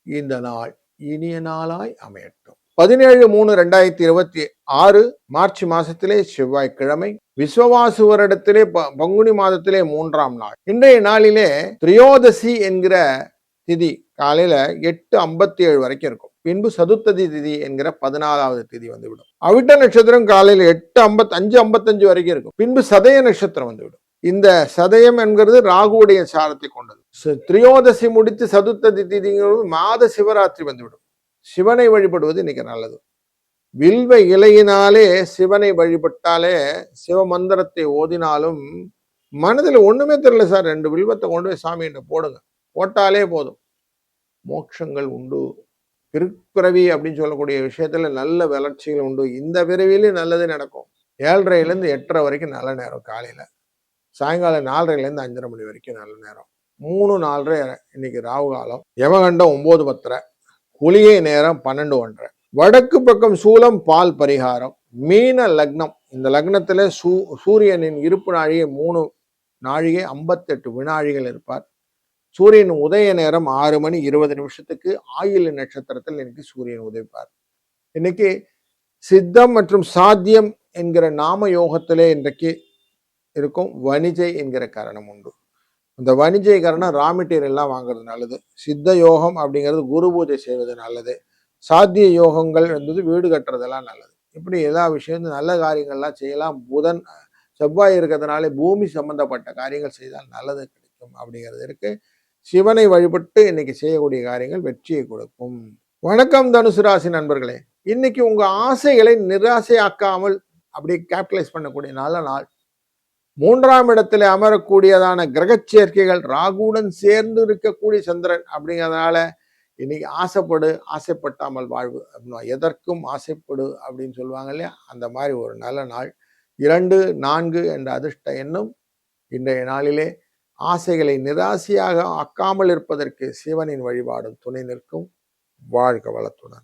இந்த நாள் இனிய நாளாய் அமையட்டும். 17/3/2026 மார்ச் மாசத்திலே செவ்வாய்க்கிழமை, விஸ்வவாசு வருடத்திலே பங்குனி மாதத்திலே 3ஆம் நாள். இன்றைய நாளிலே திரியோதசி என்கிற திதி காலையில 8:57 வரைக்கும் இருக்கும். பின்பு சதுர்த்ததி திதி என்கிற 14வது திதி வந்துவிடும். அவிட்ட நட்சத்திரம் காலையில 8:55 வரைக்கும் இருக்கும். பின்பு சதய நட்சத்திரம் வந்துவிடும். இந்த சதயம் என்கிறது ராகுவுடைய சாரத்தை கொண்டது. திரியோதசி முடித்து சதுர்த்ததி திதிங்கிறது மாத சிவராத்திரி வந்துவிடும். சிவனை வழிபடுவது இன்னைக்கு நல்லது. வில்வ இலையினாலே சிவனை வழிபட்டாலே, சிவ மந்திரத்தை ஓதினாலும் மனதில் ஒண்ணுமே தெரியல சார், 2 வில்வத்தை கொண்டு போய் சாமி போடுங்க, போட்டாலே போதும், மோட்சங்கள் உண்டு. பிறவி அப்படின்னு சொல்லக்கூடிய விஷயத்துல நல்ல வளர்ச்சிகள் உண்டு. இந்த பிறவியிலும் நல்லது நடக்கும். 7:30 8:30 வரைக்கும் நல்ல நேரம். காலையில சாயங்காலம் 4:30 5:30 மணி வரைக்கும் நல்ல நேரம். 3 4:30 இன்னைக்கு ராகு காலம். யமகண்டம் 9:10, குளிகை நேரம் 12:1. வடக்கு பக்கம் சூலம், பால் பரிகாரம். மீன லக்னம். இந்த லக்னத்துல சூரியனின் இருப்பு நாழிகை 3 நாழிகை 58 வினாழிகள் இருப்பார். சூரியன் உதய நேரம் 6:20 ஆயில்ய நட்சத்திரத்தில் இன்னைக்கு சூரியன் உதவிப்பார். இன்னைக்கு சித்தம் மற்றும் சாத்தியம் என்கிற நாம யோகத்திலே இன்றைக்கு இருக்கும். வணிஜை என்கிற காரணம் உண்டு. இந்த வணிஜை காரணம் ரா மெட்டீரியல் எல்லாம் வாங்குறது நல்லது. சித்த யோகம் அப்படிங்கிறது குரு பூஜை செய்வது நல்லது. சாத்திய யோகங்கள் என்பது வீடு கட்டுறதெல்லாம் நல்லது. இப்படி எல்லா விஷயம் நல்ல காரியங்கள்லாம் செய்யலாம். புதன் செவ்வாய் இருக்கிறதுனால பூமி சம்பந்தப்பட்ட காரியங்கள் செய்தால் நல்லது கிடைக்கும் அப்படிங்கிறது இருக்கு. சிவனை வழிபட்டு இன்னைக்கு செய்யக்கூடிய காரியங்கள் வெற்றியை கொடுக்கும். வணக்கம் தனுசு ராசி நண்பர்களே. இன்னைக்கு உங்க ஆசைகளை நிராசையாக்காமல் அப்படி கேபிட்டலைஸ் பண்ணக்கூடிய நல்ல நாள். 3ஆம் இடத்துல அமரக்கூடியதான கிரக சேர்க்கைகள் ராகுவுடன் சேர்ந்து இருக்கக்கூடிய சந்திரன் அப்படிங்கிறதுனால இன்னைக்கு ஆசைப்பட்டாமல் வாழ்வு அப்படின்னா எதற்கும் ஆசைப்படு அப்படின்னு சொல்லுவாங்க இல்லையா, அந்த மாதிரி ஒரு நல்ல நாள். 2 4 என்ற அதிர்ஷ்ட எண்ணும் இன்றைய நாளிலே ஆசைகளை நிராசையாக ஆக்காமல் இருப்பதற்கு சிவனின் வழிபாடும் துணை நிற்கும். வாழ்க வளத்துடன்.